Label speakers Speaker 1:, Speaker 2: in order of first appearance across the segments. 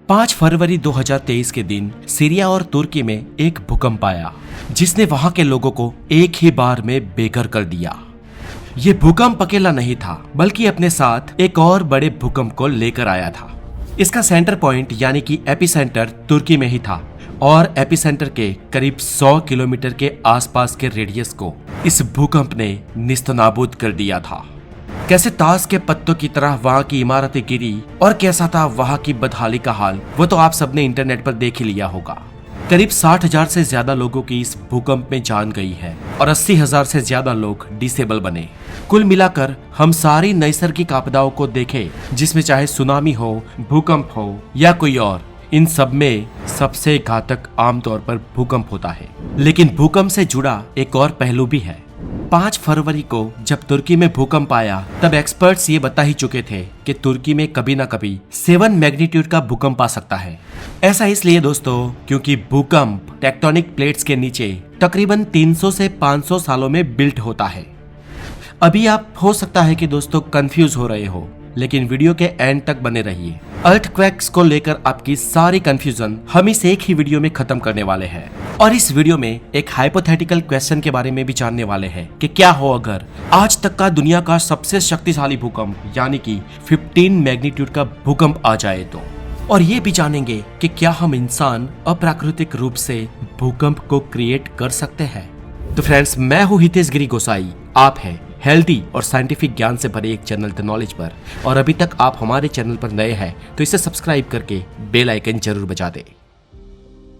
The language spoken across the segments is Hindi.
Speaker 1: 5 फरवरी 2023 के दिन सीरिया और तुर्की में एक भूकंप आया जिसने वहां के लोगों को एक ही बार में बेघर कर दिया। ये भूकंप अकेला नहीं था बल्कि अपने साथ एक और बड़े भूकंप को लेकर आया था। इसका सेंटर पॉइंट यानी कि एपिसेंटर तुर्की में ही था और एपिसेंटर के करीब 100 किलोमीटर के आसपास के रेडियस को इस भूकंप ने निस्तनाबूद कर दिया था। कैसे ताश के पत्तों की तरह वहां की इमारतें गिरी और कैसा था वहां की बदहाली का हाल, वो तो आप सबने इंटरनेट पर देख ही लिया होगा। करीब 60,000 से ज्यादा लोगों की इस भूकंप में जान गई है और 80,000 से ज्यादा लोग डिसेबल बने। कुल मिलाकर हम सारी नैसर्गिक आपदाओं को देखें, जिसमें चाहे सुनामी हो, भूकंप हो या कोई और, इन सब में सबसे घातक आमतौर पर भूकंप होता है। लेकिन भूकंप से जुड़ा एक और पहलू भी है। 5 फरवरी को जब तुर्की में भूकंप आया तब एक्सपर्ट्स ये बता ही चुके थे कि तुर्की में कभी ना कभी 7 मैग्नीट्यूड का भूकंप आ सकता है। ऐसा इसलिए दोस्तों क्योंकि भूकंप टेक्टोनिक प्लेट्स के नीचे तकरीबन 300 से 500 सालों में बिल्ट होता है। अभी आप हो सकता है कि दोस्तों कंफ्यूज हो रहे हो, लेकिन वीडियो के एंड तक बने रहिए। अर्थक्वेक्स को लेकर आपकी सारी कंफ्यूजन हम इस एक ही वीडियो में खत्म करने वाले हैं और इस वीडियो में एक हाइपोथेटिकल क्वेश्चन के बारे में भी जानने वाले हैं कि क्या हो अगर आज तक का दुनिया का सबसे शक्तिशाली भूकंप यानी कि 15 मैग्नीट्यूड का भूकंप आ जाए तो। और ये भी जानेंगे कि क्या हम इंसान अप्राकृतिक रूप से भूकंप को क्रिएट कर सकते हैं। तो फ्रेंड्स, मैं हूँ हितेश गिरी गोसाई, आप हैं हेल्दी और साइंटिफिक ज्ञान से भरे एक चैनल द नॉलेज पर, और अभी तक आप हमारे चैनल पर नए हैं तो इसे सब्सक्राइब करके बेल आइकन जरूर बजा दें।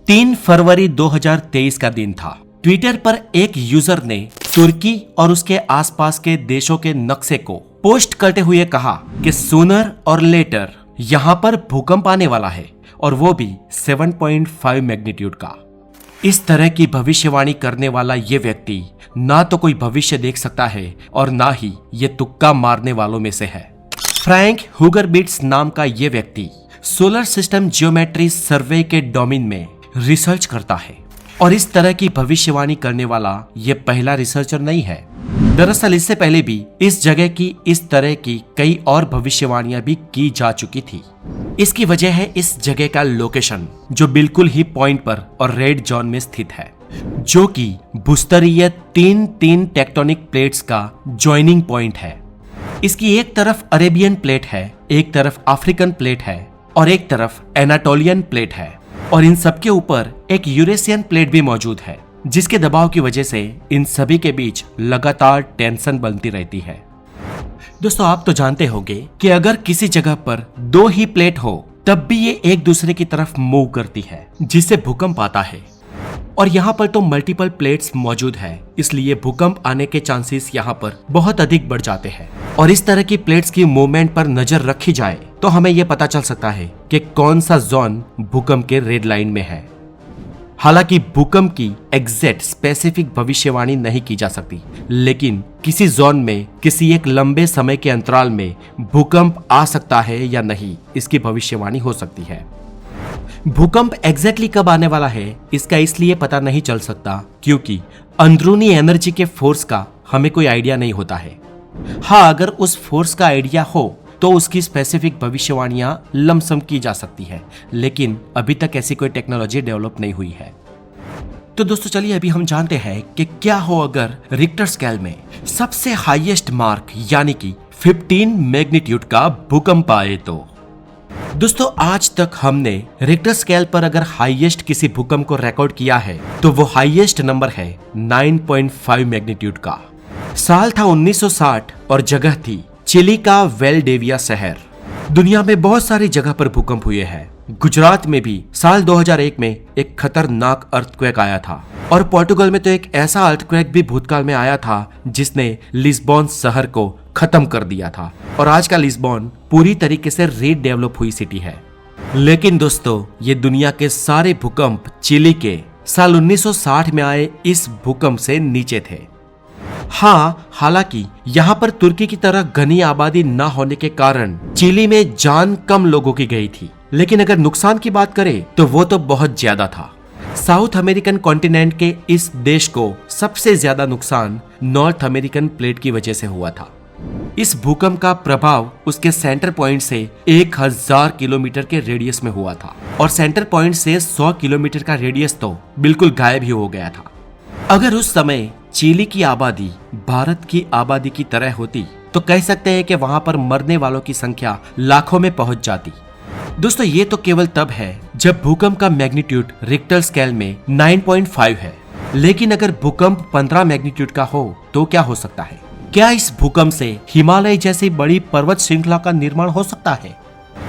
Speaker 1: 3 फरवरी 2023 का दिन था। ट्विटर पर एक यूजर ने तुर्की और उसके आसपास के देशों के नक्शे को पोस्ट करते हुए कहा कि सूनर और लेटर यहाँ पर भूकंप आने वाला है और वो भी 7.5 मैग्नीट्यूड का। इस तरह की भविष्यवाणी करने वाला ये व्यक्ति ना तो कोई भविष्य देख सकता है और ना ही ये तुक्का मारने वालों में से है। फ्रैंक हुगरबिट्स नाम का ये व्यक्ति सोलर सिस्टम जियोमेट्री सर्वे के डोमेन में रिसर्च करता है और इस तरह की भविष्यवाणी करने वाला ये पहला रिसर्चर नहीं है। दरअसल इससे पहले भी इस जगह की इस तरह की कई और भविष्यवाणियां भी की जा चुकी थी। इसकी वजह है इस जगह का लोकेशन जो बिल्कुल ही पॉइंट पर और रेड जोन में स्थित है, जो कि भूस्तरीय 3 टेक्टोनिक प्लेट्स का ज्वाइनिंग पॉइंट है। इसकी एक तरफ अरेबियन प्लेट है, एक तरफ अफ्रीकन प्लेट है और एक तरफ एनाटोलियन प्लेट है और इन सबके ऊपर एक यूरेशियन प्लेट भी मौजूद है, जिसके दबाव की वजह से इन सभी के बीच लगातार टेंशन बनती रहती है। दोस्तों, आप तो जानते होंगे कि अगर किसी जगह पर 2 ही प्लेट हो तब भी ये एक दूसरे की तरफ मूव करती है, जिससे भूकंप आता है। और यहाँ पर तो मल्टीपल प्लेट्स मौजूद है, इसलिए भूकंप आने के चांसेस यहाँ पर बहुत अधिक बढ़ जाते हैं। और इस तरह की प्लेट्स की मूवमेंट पर नजर रखी जाए तो हमें यह पता चल सकता है कि कौन सा जोन भूकंप के रेड लाइन में है। हालांकि भूकंप की एग्जैक्ट स्पेसिफिक भविष्यवाणी नहीं की जा सकती, लेकिन किसी जोन में किसी एक लंबे समय के अंतराल में भूकंप आ सकता है या नहीं, इसकी भविष्यवाणी हो सकती है। भूकंप एग्जैक्टली कब आने वाला है इसका इसलिए पता नहीं चल सकता क्योंकि अंदरूनी एनर्जी के फोर्स का हमें कोई आइडिया नहीं होता है। हाँ, अगर उस फोर्स का आइडिया हो तो उसकी स्पेसिफिक भविष्यवाणियां लमसम की जा सकती है, लेकिन अभी तक ऐसी कोई टेक्नोलॉजी डेवलप नहीं हुई है। तो दोस्तों चलिए अभी हम जानते हैं कि क्या हो अगर रिक्टर स्केल में सबसे हाईएस्ट मार्क यानी कि 15 मैग्नीट्यूड का भूकंप आए तो। दोस्तों, आज तक हमने रिक्टर स्केल पर अगर हाईएस्ट किसी भूकंप को रिकॉर्ड किया है तो वो हाईएस्ट नंबर है 9.5 मैग्नीट्यूड का। साल था 1960 और जगह थी चिली का वेलडेविया शहर। दुनिया में बहुत सारी जगह पर भूकंप हुए हैं। गुजरात में भी साल 2001 में एक खतरनाक अर्थक्वेक आया था और पोर्टुगल में तो एक ऐसा अर्थक्वेक भी भूतकाल में आया था जिसने लिस्बॉन शहर को खत्म कर दिया था और आज का लिस्बॉन पूरी तरीके से रीडेवलप हुई सिटी है। लेकिन दोस्तों, ये दुनिया के सारे भूकंप चिली के साल 1960 में आए इस भूकंप से नीचे थे। हाँ, हालांकि यहाँ पर तुर्की की तरह घनी आबादी न होने के कारण चिली में जान कम लोगों की गई थी, लेकिन अगर नुकसान की बात करें तो वो तो बहुत ज्यादा था। साउथ अमेरिकन कॉन्टिनेंट के इस देश को सबसे ज्यादा नुकसान नॉर्थ अमेरिकन प्लेट की वजह से हुआ था। इस भूकंप का प्रभाव उसके सेंटर पॉइंट से 1000 किलोमीटर के रेडियस में हुआ था और सेंटर पॉइंट से 100 किलोमीटर का रेडियस तो बिल्कुल गायब ही हो गया था। अगर उस समय चिली की आबादी भारत की आबादी की तरह होती तो कह सकते हैं कि वहां पर मरने वालों की संख्या लाखों में पहुंच जाती। दोस्तों ये तो केवल तब है जब भूकंप का मैग्नीट्यूड रिक्टर स्केल में 9.5 है, लेकिन अगर भूकंप 15 मैग्नीट्यूड का हो तो क्या हो सकता है? क्या इस भूकंप से हिमालय जैसी बड़ी पर्वत श्रृंखला का निर्माण हो सकता है?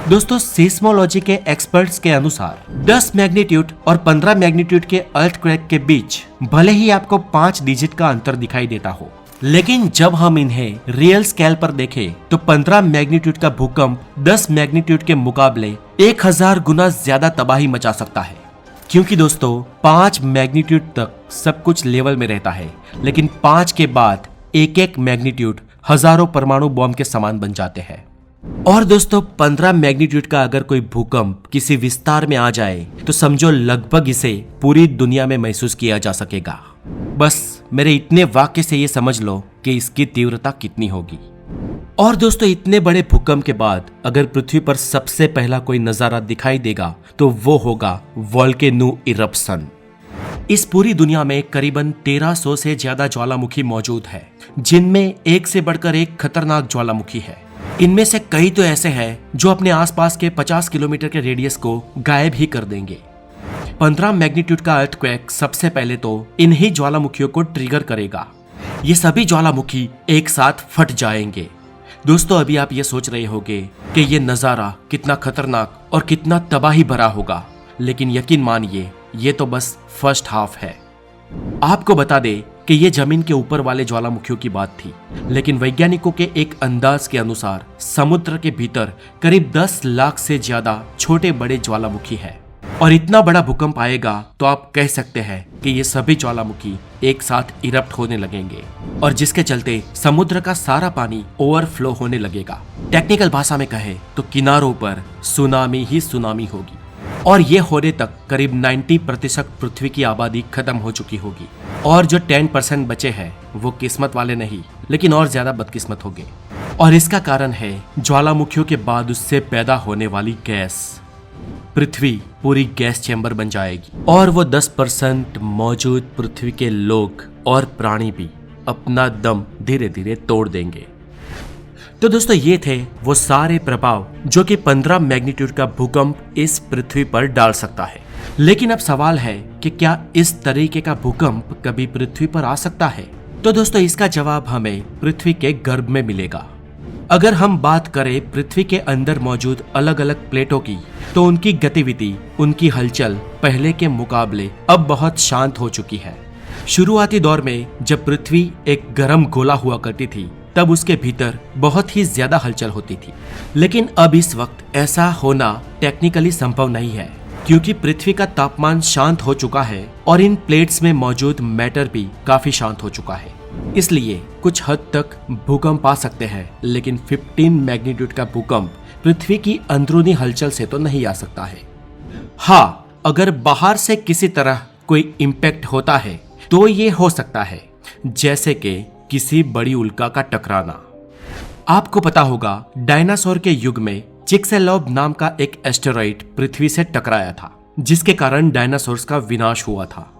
Speaker 1: दोस्तों सिस्मोलॉजी के एक्सपर्ट्स के अनुसार 10 मैग्नीट्यूड और 15 मैग्नीट्यूड के अर्थक्वेक के बीच भले ही आपको 5 डिजिट का अंतर दिखाई देता हो, लेकिन जब हम इन्हें रियल स्केल पर देखें तो 15 मैग्नीट्यूड का भूकंप 10 मैग्नीट्यूड के मुकाबले 1000 गुना ज्यादा तबाही मचा सकता है। क्योंकि दोस्तों 5 मैग्नीट्यूड तक सब कुछ लेवल में रहता है, लेकिन 5 के बाद एक एक मैग्नीट्यूड हजारों परमाणु बॉम्ब के समान बन जाते हैं। और दोस्तों 15 मैग्नीट्यूड का अगर कोई भूकंप किसी विस्तार में आ जाए तो समझो लगभग इसे पूरी दुनिया में महसूस किया जा सकेगा। बस मेरे इतने वाक्य से ये समझ लो कि इसकी तीव्रता कितनी होगी। और दोस्तों इतने बड़े भूकंप के बाद अगर पृथ्वी पर सबसे पहला कोई नजारा दिखाई देगा तो वो होगा वोल्केनो इरप्शन। इस पूरी दुनिया में करीबन 1300 से ज्यादा ज्वालामुखी मौजूद है, जिनमें एक से बढ़कर एक खतरनाक ज्वालामुखी है। इनमें से कई तो ऐसे हैं जो अपने आसपास के 50 किलोमीटर के रेडियस को गायब ही कर देंगे। 15 मैग्नीट्यूड का अर्थक्वेक सबसे पहले तो इन्हीं ज्वालामुखियों को ट्रिगर करेगा। ये सभी ज्वालामुखी एक साथ फट जाएंगे। दोस्तों अभी आप ये सोच रहे होंगे कि ये नजारा कितना खतरनाक और कितना तबाही भरा होगा, लेकिन यकीन मानिए ये तो बस फर्स्ट हाफ है। आपको बता दे कि ये जमीन के ऊपर वाले ज्वालामुखियों की बात थी, लेकिन वैज्ञानिकों के एक अंदाज के अनुसार समुद्र के भीतर करीब 10 लाख से ज्यादा छोटे बड़े ज्वालामुखी है। और इतना बड़ा भूकंप आएगा तो आप कह सकते हैं कि ये सभी ज्वालामुखी एक साथ इरप्ट होने लगेंगे और जिसके चलते समुद्र का सारा पानी ओवरफ्लो होने लगेगा। टेक्निकल भाषा में कहे तो किनारों पर सुनामी ही सुनामी होगी और ये होने तक करीब 90% पृथ्वी की आबादी खत्म हो चुकी होगी और जो 10% बचे हैं वो किस्मत वाले नहीं लेकिन और ज्यादा बदकिस्मत होंगे। और इसका कारण है ज्वालामुखियों के बाद उससे पैदा होने वाली गैस। पृथ्वी पूरी गैस चैम्बर बन जाएगी और वो 10% मौजूद पृथ्वी के लोग और प्राणी भी अपना दम धीरे धीरे तोड़ देंगे। तो दोस्तों ये थे वो सारे प्रभाव जो कि 15 मैग्नीट्यूड का भूकंप इस पृथ्वी पर डाल सकता है। लेकिन अब सवाल है कि क्या इस तरीके का भूकंप कभी पृथ्वी पर आ सकता है? तो दोस्तों इसका जवाब हमें पृथ्वी के गर्भ में मिलेगा। अगर हम बात करें पृथ्वी के अंदर मौजूद अलग अलग प्लेटों की तो उनकी गतिविधि, उनकी हलचल पहले के मुकाबले अब बहुत शांत हो चुकी है। शुरुआती दौर में जब पृथ्वी एक गर्म गोला हुआ करती थी तब उसके भीतर बहुत ही ज्यादा हलचल होती थी, लेकिन अब इस वक्त ऐसा होना टेक्निकली संभव नहीं है क्योंकि पृथ्वी का तापमान शांत हो चुका है और इन प्लेट्स में मौजूद मैटर भी काफी शांत हो चुका है। इसलिए कुछ हद तक भूकंप आ सकते हैं, लेकिन 15 मैग्नीट्यूड का भूकंप पृथ्वी की अंदरूनी हलचल से तो नहीं आ सकता है। हाँ, अगर बाहर से किसी तरह कोई इम्पैक्ट होता है तो ये हो सकता है, जैसे कि किसी बड़ी उल्का का टकराना। आपको पता होगा डायनासोर के युग में चिक्सेलॉब नाम का एक एस्टेरॉइड पृथ्वी से टकराया था, जिसके कारण डायनासोर्स का विनाश हुआ था।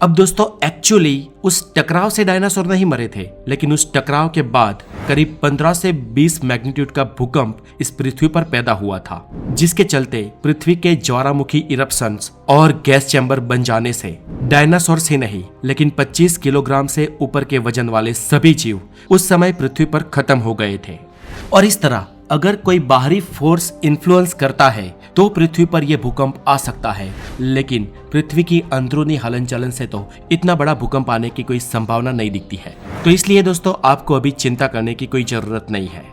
Speaker 1: अब दोस्तों एक्चुअली उस टकराव से डायनासोर नहीं मरे थे, लेकिन उस टकराव के बाद करीब 15 से 20 मैग्नीट्यूड का भूकंप इस पृथ्वी पर पैदा हुआ था, जिसके चलते पृथ्वी के ज्वालामुखी इरप्शंस और गैस चैम्बर बन जाने से डायनासोर्स ही नहीं लेकिन 25 किलोग्राम से ऊपर के वजन वाले सभी जीव उस समय पृथ्वी पर खत्म हो गए थे। और इस तरह अगर कोई बाहरी फोर्स इन्फ्लुएंस करता है तो पृथ्वी पर यह भूकंप आ सकता है, लेकिन पृथ्वी की अंदरूनी हलन चलन से तो इतना बड़ा भूकंप आने की कोई संभावना नहीं दिखती है। तो इसलिए दोस्तों आपको अभी चिंता करने की कोई जरूरत नहीं है।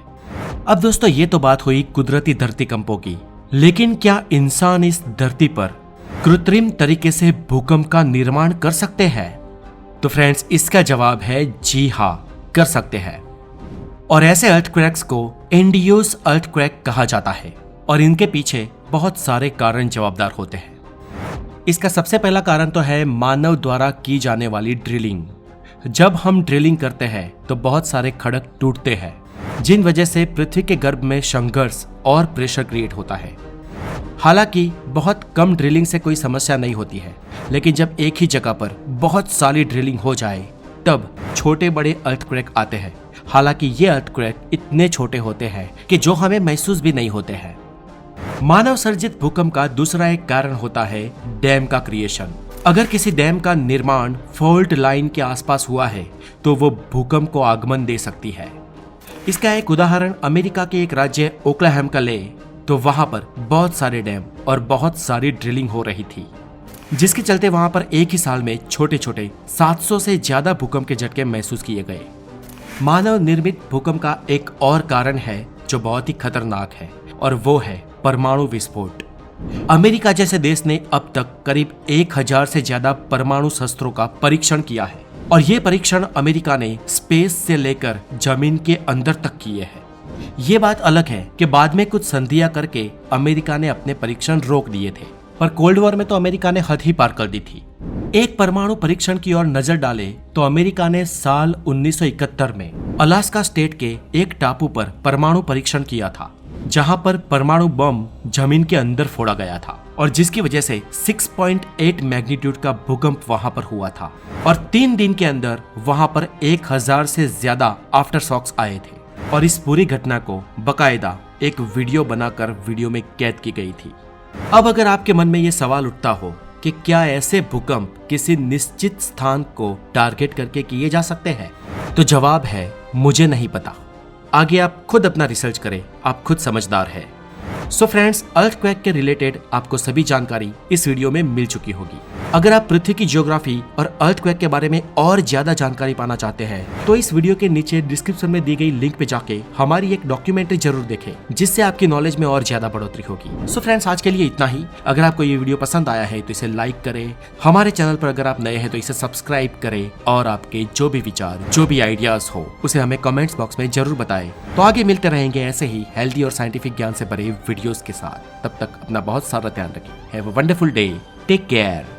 Speaker 1: अब दोस्तों ये तो बात हुई कुदरती धरतीकंपों की, लेकिन क्या इंसान इस धरती पर कृत्रिम तरीके से भूकंप का निर्माण कर सकते हैं? तो फ्रेंड्स इसका जवाब है जी हाँ, कर सकते हैं। और ऐसे अर्थक्वेक्स को इंड्यूस अर्थक्वेक कहा जाता है और इनके पीछे बहुत सारे कारण जवाबदार होते हैं। इसका सबसे पहला कारण तो है मानव द्वारा की जाने वाली ड्रिलिंग। जब हम ड्रिलिंग करते हैं तो बहुत सारे खड़क टूटते हैं जिन वजह से पृथ्वी के गर्भ में संघर्ष और प्रेशर क्रिएट होता है। हालांकि बहुत कम ड्रिलिंग से कोई समस्या नहीं होती है, लेकिन जब एक ही जगह पर बहुत सारी ड्रिलिंग हो जाए तब छोटे बड़े अर्थक्वेक आते हैं। हालांकि ये अर्थक्वेक इतने छोटे होते हैं कि जो हमें महसूस भी नहीं होते हैं। मानव सर्जित भूकंप का दूसरा एक कारण होता है डैम का क्रिएशन। अगर किसी डैम का निर्माण फॉल्ट लाइन के आसपास हुआ है तो वो भूकंप को आगमन दे सकती है। इसका एक उदाहरण अमेरिका के एक राज्य ओक्लाहोमा का ले तो वहां पर बहुत सारे डैम और बहुत सारी ड्रिलिंग हो रही थी, जिसके चलते वहां पर एक ही साल में छोटे छोटे 700 से ज्यादा भूकंप के झटके महसूस किए गए। मानव निर्मित भूकंप का एक और कारण है जो बहुत ही खतरनाक है, और वो है परमाणु विस्फोट। अमेरिका जैसे देश ने अब तक करीब 1000 से ज्यादा परमाणु शस्त्रों का परीक्षण किया है, और ये परीक्षण अमेरिका ने स्पेस से लेकर जमीन के अंदर तक किए हैं। ये बात अलग है कि बाद में कुछ संधियां करके अमेरिका ने अपने परीक्षण रोक दिए थे, पर कोल्ड वॉर में तो अमेरिका ने हद ही पार कर दी थी। एक परमाणु परीक्षण की ओर नजर डाले तो अमेरिका ने साल 1971 में अलास्का स्टेट के एक टापू पर परमाणु परीक्षण किया था, जहां पर परमाणु बम जमीन के अंदर फोड़ा गया था, और जिसकी वजह से 6.8 मैग्नीट्यूड का भूकंप वहां पर हुआ था, और 3 दिन के अंदर वहां पर 1000 से ज्यादा आफ्टर शॉक्स आए थे। और इस पूरी घटना को बकायदा एक वीडियो बनाकर वीडियो में कैद की गई थी। अब अगर आपके मन में ये सवाल उठता हो कि क्या ऐसे भूकंप किसी निश्चित स्थान को टारगेट करके किए जा सकते हैं, तो जवाब है मुझे नहीं पता। आगे आप खुद अपना रिसर्च करें, आप खुद समझदार हैं। सो फ्रेंड्स, अर्थक्वेक के रिलेटेड आपको सभी जानकारी इस वीडियो में मिल चुकी होगी। अगर आप पृथ्वी की ज्योग्राफी और अर्थक्वेक के बारे में और ज्यादा जानकारी पाना चाहते हैं तो इस वीडियो के नीचे डिस्क्रिप्शन में दी गई लिंक पे जाके हमारी एक डॉक्यूमेंट्री जरूर देखें, जिससे आपकी नॉलेज में और ज्यादा बढ़ोतरी होगी। सो फ्रेंड्स, आज के लिए इतना ही। अगर आपको ये वीडियो पसंद आया है तो इसे लाइक करें, हमारे चैनल पर अगर आप नए हैं तो इसे सब्सक्राइब करें, और आपके जो भी विचार, जो भी आइडियाज हो उसे हमें कमेंट्स बॉक्स में जरूर बताएं। तो आगे मिलते रहेंगे ऐसे ही हेल्दी और साइंटिफिक ज्ञान से भरे वीडियोस के साथ। तब तक अपना बहुत सारा ध्यान रखें। Have a wonderful day, take care.